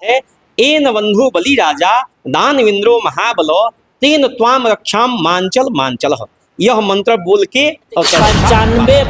है एन बंधु बलि राजा दानवेंद्रो महाबलो तेन त्वाम रक्षाम मांचल मांचल। यह मंत्र बोल के 95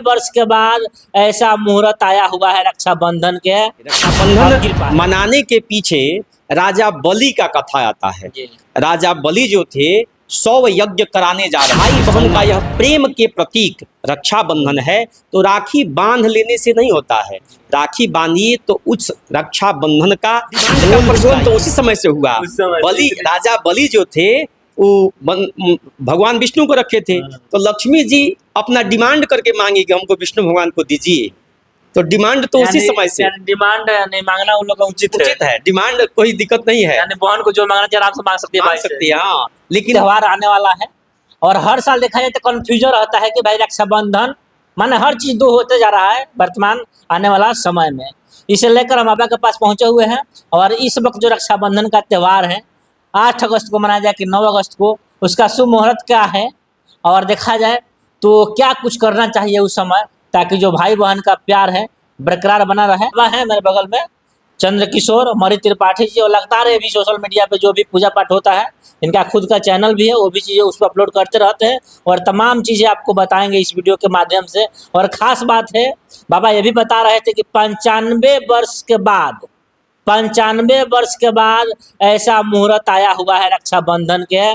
वर्ष के बाद ऐसा मुहूर्त आया हुआ है रक्षाबंधन के। रक्षाबंधन मनाने के पीछे राजा बलि का कथा आता है। राजा बलि जो थे 100 यज्ञ कराने जा रहे। भाई बहन का यह प्रेम के प्रतीक रक्षाबंधन है। तो राखी बांध लेने से नहीं होता है, राखी बांधिए तो उस रक्षाबंधन का प्रज्वलन तो उसी समय से हुआ। बलि राजा बलि जो थे वो भगवान विष्णु को रखे थे, तो लक्ष्मी जी अपना डिमांड करके मांगी कि हमको विष्णु भगवान को दीजिए। तो डिमांड तो उसी समय से, डिमांड नहीं मांगना उन लोग का उचित है। डिमांड कोई दिक्कत नहीं है, यानी बहन को जो मांगना चाहिए आराम से मांग सकती है। हाँ, लेकिन त्योहार आने वाला है और हर साल देखा जाए तो कंफ्यूजन रहता है कि भाई रक्षाबंधन माने हर चीज दो होते जा रहा है वर्तमान आने वाला समय में। इसे लेकर हम आपके पास पहुंचे हुए हैं और इस वक्त जो रक्षाबंधन का त्यौहार है 8 अगस्त को मनाया जाए कि 9 अगस्त को, उसका शुभ मुहूर्त क्या है और देखा जाए तो क्या कुछ करना चाहिए उस समय ताकि जो भाई बहन का प्यार है बरकरार बना रहे। वह है मेरे बगल में चंद्र किशोर मरी त्रिपाठी जी, और लगातार ये भी सोशल मीडिया पे जो भी पूजा पाठ होता है इनका खुद का चैनल भी है, वो भी चीज़ें उस पर अपलोड करते रहते हैं और तमाम चीज़ें आपको बताएंगे इस वीडियो के माध्यम से। और ख़ास बात है बाबा ये भी बता रहे थे कि 95 वर्ष के बाद ऐसा मुहूर्त आया हुआ है रक्षाबंधन के।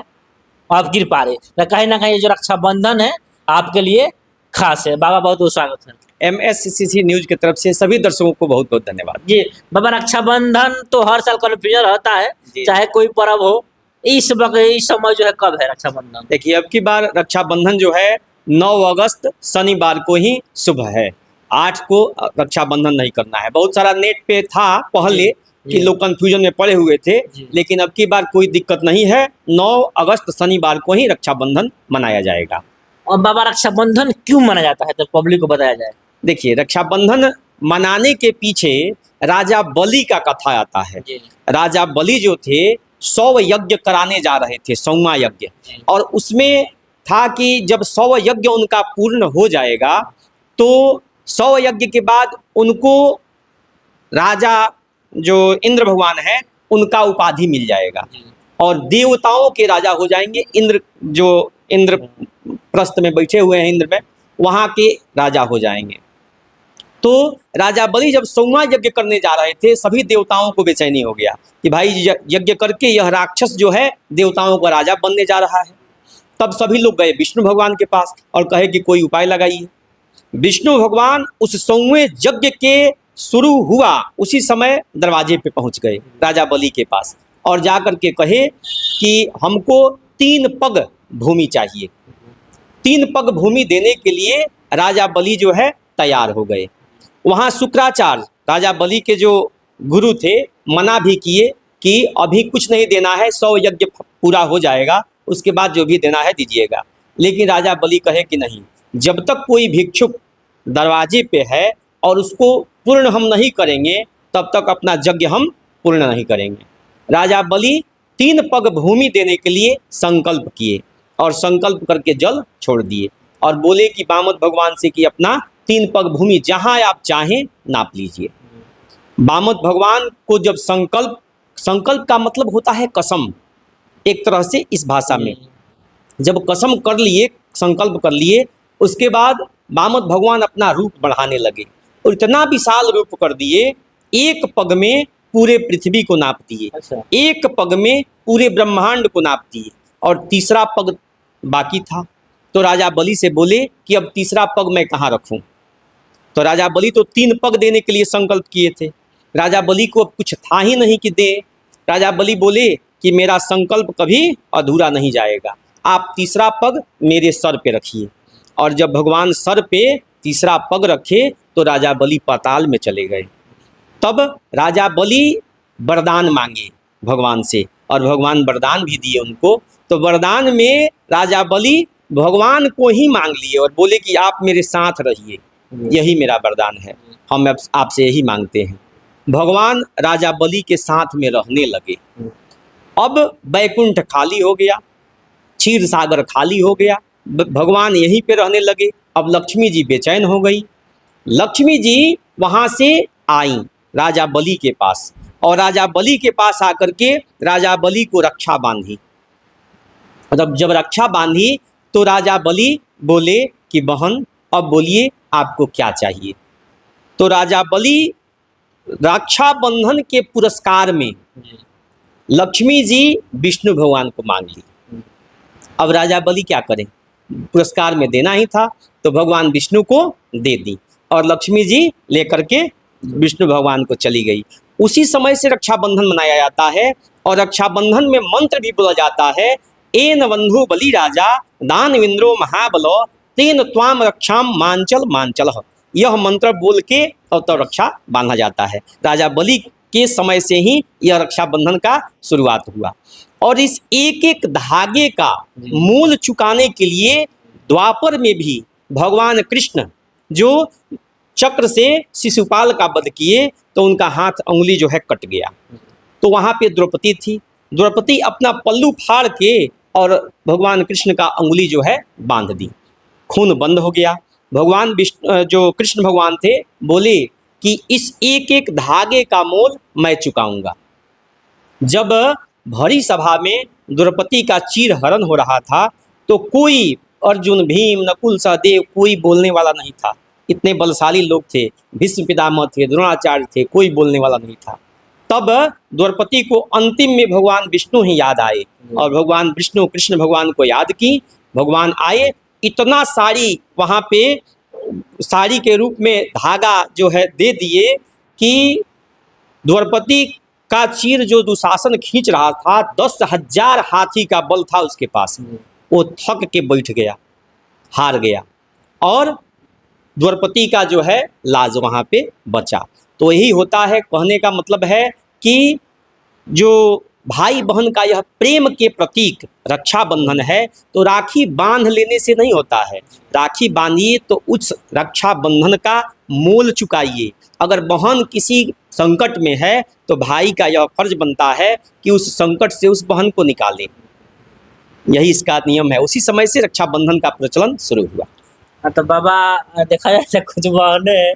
आप गिर पा रहे तो कहीं ना कहीं जो रक्षाबंधन है आपके लिए खास है। बाबा बहुत बहुत स्वागत है। MSCC न्यूज की तरफ से सभी दर्शकों को बहुत बहुत धन्यवाद जी। बाबा रक्षाबंधन तो हर साल कन्फ्यूजन रहता है चाहे कोई पर्व हो, इस समय जो है कब है रक्षाबंधन? देखिए अब की बार रक्षाबंधन जो है 9 अगस्त शनिवार को ही शुभ है। 8 को रक्षाबंधन नहीं करना है। बहुत सारा नेट पे था पहले कि लोग कंफ्यूजन में पड़े हुए थे, लेकिन अब की बार कोई दिक्कत नहीं है। 9 अगस्त शनिवार को ही रक्षाबंधन मनाया जाएगा। और बाबा रक्षाबंधन क्यों मनाया जाता है तो पब्लिक को बताया जाए। देखिए रक्षाबंधन मनाने के पीछे राजा बलि का कथा आता है। राजा बलि जो थे 100 यज्ञ कराने जा रहे थे, 100वां यज्ञ, और उसमें था कि जब 100 यज्ञ उनका पूर्ण हो जाएगा तो 100 यज्ञ के बाद उनको राजा जो इंद्र भगवान है उनका उपाधि मिल जाएगा और देवताओं के राजा हो जाएंगे। इंद्र जो इंद्र प्रस्थ में बैठे हुए हैं इंद्र में, वहाँ के राजा हो जाएंगे। तो राजा बलि जब 100वां यज्ञ करने जा रहे थे सभी देवताओं को बेचैनी हो गया कि भाई यज्ञ करके यह राक्षस जो है देवताओं का राजा बनने जा रहा है। तब सभी लोग गए विष्णु भगवान के पास और कहे कि कोई उपाय लगाइए। विष्णु भगवान उस 100वें यज्ञ के शुरू हुआ उसी समय दरवाजे पे पहुंच गए राजा बलि के पास और जा कर के कहे कि हमको 3 पग भूमि चाहिए। 3 पग भूमि देने के लिए राजा बलि जो है तैयार हो गए। वहाँ शुक्राचार्य राजा बलि के जो गुरु थे मना भी किए कि अभी कुछ नहीं देना है, 100 यज्ञ पूरा हो जाएगा उसके बाद जो भी देना है दीजिएगा। लेकिन राजा बलि कहे कि नहीं, जब तक कोई भिक्षुक दरवाजे पे है और उसको पूर्ण हम नहीं करेंगे तब तक अपना यज्ञ हम पूर्ण नहीं करेंगे। राजा बलि 3 पग भूमि देने के लिए संकल्प किए और संकल्प करके जल छोड़ दिए और बोले कि बामत भगवान से कि अपना 3 पग भूमि जहाँ आप चाहें नाप लीजिए। बामत भगवान को जब संकल्प का मतलब होता है कसम, एक तरह से इस भाषा में जब कसम कर लिए, संकल्प कर लिए, उसके बाद बामत भगवान अपना रूप बढ़ाने लगे और इतना विशाल रूप कर दिए, 1 पग में पूरे पृथ्वी को नाप दिए, 1 पग में पूरे ब्रह्मांड को नाप दिए और तीसरा पग बाकी था। तो राजा बलि से बोले कि अब तीसरा पग मैं कहाँ रखूं? तो राजा बलि तो 3 पग देने के लिए संकल्प किए थे। राजा बलि को अब कुछ था ही नहीं कि दे। राजा बलि बोले कि मेरा संकल्प कभी अधूरा नहीं जाएगा, आप तीसरा पग मेरे सर पे रखिए। और जब भगवान सर पे तीसरा पग रखे तो राजा बलि पाताल में चले गए। तब राजा बलि वरदान मांगे भगवान से और भगवान वरदान भी दिए उनको। तो वरदान में राजा बलि भगवान को ही मांग लिए और बोले कि आप मेरे साथ रहिए, यही मेरा वरदान है, हम आपसे यही मांगते हैं। भगवान राजा बलि के साथ में रहने लगे। अब बैकुंठ खाली हो गया, क्षीर सागर खाली हो गया, भगवान यहीं पे रहने लगे। अब लक्ष्मी जी बेचैन हो गई। लक्ष्मी जी वहाँ से आई राजा बलि के पास, और राजा बलि के पास आकर के राजा बलि को रक्षा बांधी। मतलब जब रक्षा बांधी तो राजा बलि बोले कि बहन अब बोलिए आपको क्या चाहिए। तो राजा बलि रक्षाबंधन के पुरस्कार में लक्ष्मी जी विष्णु भगवान को मांग ली। अब राजा बलि क्या करें, पुरस्कार में देना ही था तो भगवान विष्णु को दे दी और लक्ष्मी जी लेकर के विष्णु भगवान को चली गई। उसी समय से रक्षाबंधन मनाया जाता है और रक्षाबंधन में मंत्र भी बोला जाता है, एन बंधु बलि राजा दानवेंद्रो महाबलो तेन त्वाम रक्षाम मांचल मांचल। यह मंत्र बोल के और तो रक्षा बांधा जाता है। राजा बलि के समय से ही यह रक्षाबंधन का शुरुआत हुआ और इस एक एक धागे का मूल चुकाने के लिए द्वापर में भी भगवान कृष्ण जो चक्र से शिशुपाल का वध किए तो उनका हाथ अंगुली जो है कट गया। तो वहाँ पे द्रौपदी थी, द्रौपदी अपना पल्लू फाड़ के और भगवान कृष्ण का अंगुली जो है बांध दी, खून बंद हो गया। भगवान विष्णु जो कृष्ण भगवान थे बोले कि इस एक एक धागे का मोल मैं चुकाऊंगा। जब भरी सभा में द्रौपदी का चीर हरण हो रहा था तो कोई अर्जुन भीम नकुल सहदेव कोई बोलने वाला नहीं था। इतने बलशाली लोग थे, भीष्म पितामह थे, द्रोणाचार्य थे, कोई बोलने वाला नहीं था। तब द्रौपदी को अंतिम में भगवान विष्णु ही याद आए और भगवान विष्णु कृष्ण भगवान को याद की। भगवान आए, इतना साड़ी वहाँ पे साड़ी के रूप में धागा जो है दे दिए कि द्रौपदी का चीर जो दुशासन खींच रहा था 10,000 हाथी का बल था उसके पास, वो थक के बैठ गया, हार गया और द्रौपदी का जो है लाज वहाँ पे बचा। तो यही होता है, कहने का मतलब है कि जो भाई बहन का यह प्रेम के प्रतीक रक्षाबंधन है तो राखी बांध लेने से नहीं होता है। राखी बांधिए तो उस रक्षाबंधन का मोल चुकाइए। अगर बहन किसी संकट में है तो भाई का यह फर्ज बनता है कि उस संकट से उस बहन को निकाले। यही इसका नियम है। उसी समय से रक्षाबंधन का प्रचलन शुरू हुआ। हाँ, तो बाबा देखा जाए तो कुछ बहनें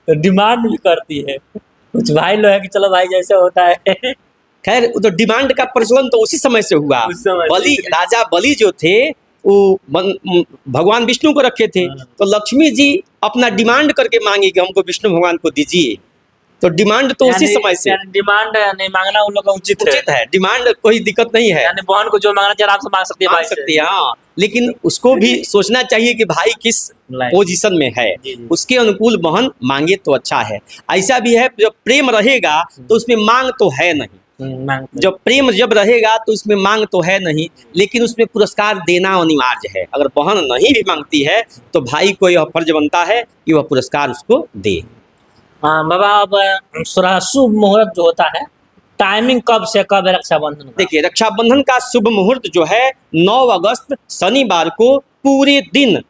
तो डिमांड भी करती है, कुछ भाई लोग है कि चलो भाई जैसे होता है। खैर तो डिमांड का प्रचलन तो उसी समय से हुआ। बलि राजा बलि जो थे वो भगवान विष्णु को रखे थे तो लक्ष्मी जी अपना डिमांड करके मांगी कि हमको विष्णु भगवान को दीजिए। तो डिमांड तो उसी समय से, डिमांड नहीं मांगना उन लोगों का उचित है। डिमांड कोई दिक्कत नहीं है, यानी बहन को जो मांगना चाहिए आराम से मांग सकती है, मांग सकती है। हाँ, लेकिन उसको भी सोचना चाहिए कि भाई किस पोजीशन में है, उसके अनुकूल बहन मांगे तो अच्छा है। ऐसा भी है जब प्रेम रहेगा तो उसमें मांग तो है नहीं, जब प्रेम जब रहेगा तो उसमें मांग तो है नहीं, लेकिन उसमें पुरस्कार देना अनिवार्य है। अगर बहन नहीं भी मांगती है तो भाई को यह फर्ज बनता है कि वह पुरस्कार उसको दे। हाँ बाबा, अब शुभ मुहूर्त जो होता है टाइमिंग कब से कब है रक्षाबंधन? देखिए रक्षाबंधन का शुभ मुहूर्त जो है 9 अगस्त शनिवार को पूरे दिन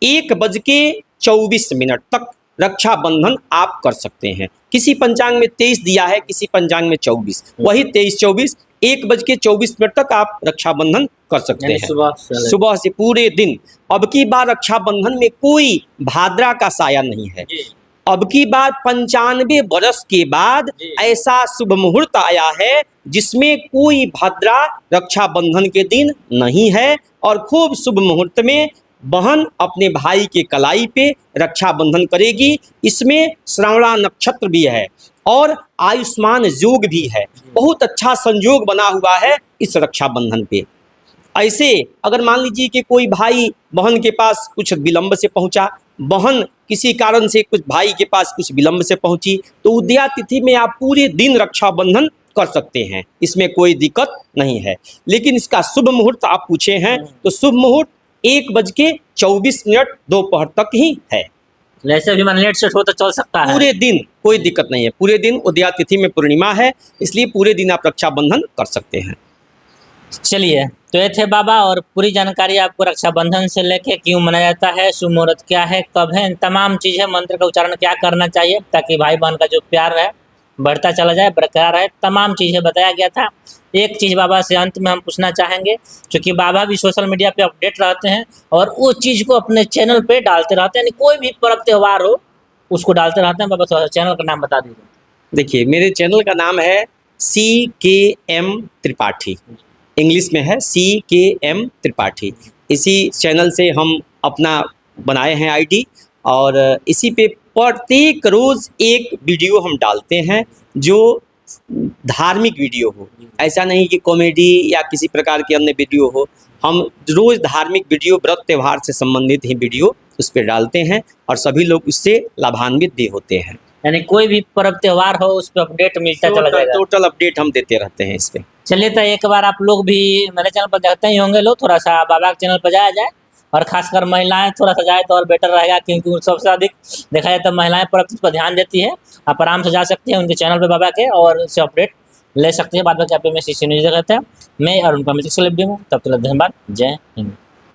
1:24 तक रक्षाबंधन आप कर सकते हैं। किसी पंचांग में 23 दिया है, किसी पंचांग में 24, वही 23-24 1:24 तक आप रक्षाबंधन कर सकते हैं, सुबह से पूरे दिन। अब की बार रक्षाबंधन में कोई भाद्रा का साया नहीं है। अब की बार 95 वर्ष के बाद ऐसा शुभ मुहूर्त आया है जिसमें कोई भाद्रा रक्षाबंधन के दिन नहीं है और खूब शुभ मुहूर्त में बहन अपने भाई के कलाई पे रक्षाबंधन करेगी। इसमें श्रवणा नक्षत्र भी है और आयुष्मान योग भी है। बहुत अच्छा संयोग बना हुआ है इस रक्षाबंधन पे। ऐसे अगर मान लीजिए कि कोई भाई बहन के पास कुछ विलंब से पहुंचा, बहन किसी कारण से कुछ भाई के पास कुछ विलंब से पहुंची, तो उदया तिथि में आप पूरे दिन रक्षाबंधन कर सकते हैं, इसमें कोई दिक्कत नहीं है। लेकिन इसका शुभ मुहूर्त आप पूछे हैं तो शुभ मुहूर्त 1:24 दोपहर तक ही है। ऐसे भी मान लेट सेट हो तो चल सकता है, पूरे दिन कोई दिक्कत नहीं है। पूरे दिन उदया तिथि में पूर्णिमा है, इसलिए पूरे दिन आप रक्षाबंधन कर सकते हैं। चलिए, तो ये थे बाबा, और पूरी जानकारी आपको रक्षाबंधन से लेके क्यों मनाया जाता है, शुभ मुहूर्त क्या है, कब है, तमाम चीज़ें, मंत्र का उच्चारण क्या करना चाहिए ताकि भाई बहन का जो प्यार है बढ़ता चला जाए, बरकरार रहे, तमाम चीज़ें बताया गया था। एक चीज़ बाबा से अंत में हम पूछना चाहेंगे, क्योंकि बाबा भी सोशल मीडिया पे अपडेट रहते हैं और वो चीज़ को अपने चैनल पे डालते रहते हैं, यानी कोई भी पर्व त्यौहार हो उसको डालते रहते हैं। बाबा थोड़ा चैनल का नाम बता दीजिए। देखिए, मेरे चैनल का नाम है CKM त्रिपाठी, इंग्लिश में है CKM त्रिपाठी। इसी चैनल से हम अपना बनाए हैं आईडी, और इसी पे प्रत्येक रोज़ एक वीडियो हम डालते हैं जो धार्मिक वीडियो हो। ऐसा नहीं कि कॉमेडी या किसी प्रकार की अन्य वीडियो हो, हम रोज़ धार्मिक वीडियो, व्रत त्यौहार से संबंधित ही वीडियो उस पर डालते हैं और सभी लोग उससे लाभान्वित भी होते हैं। यानी कोई भी पर्व त्योहार हो उस पर अपडेट मिलता चला जाएगा। टोटल अपडेट हम देते रहते हैं इस पे। चलिए, तो एक बार आप लोग भी मेरे चैनल पर देखते ही होंगे, लोग थोड़ा सा बाबा के चैनल पर जाया जाए, और खासकर महिलाएं थोड़ा सा जाए तो और बेटर रहेगा, क्योंकि सबसे अधिक देखा जाए तो महिलाएं पर ध्यान देती है। आप आराम से जा सकते हैं उनके चैनल पे बाबा के, और उससे अपडेट ले सकते हैं। बाद में क्या पे मैं CC न्यूज़ रहता है, मैं और उनका मैं तब तक धन्यवाद। जय हिंद।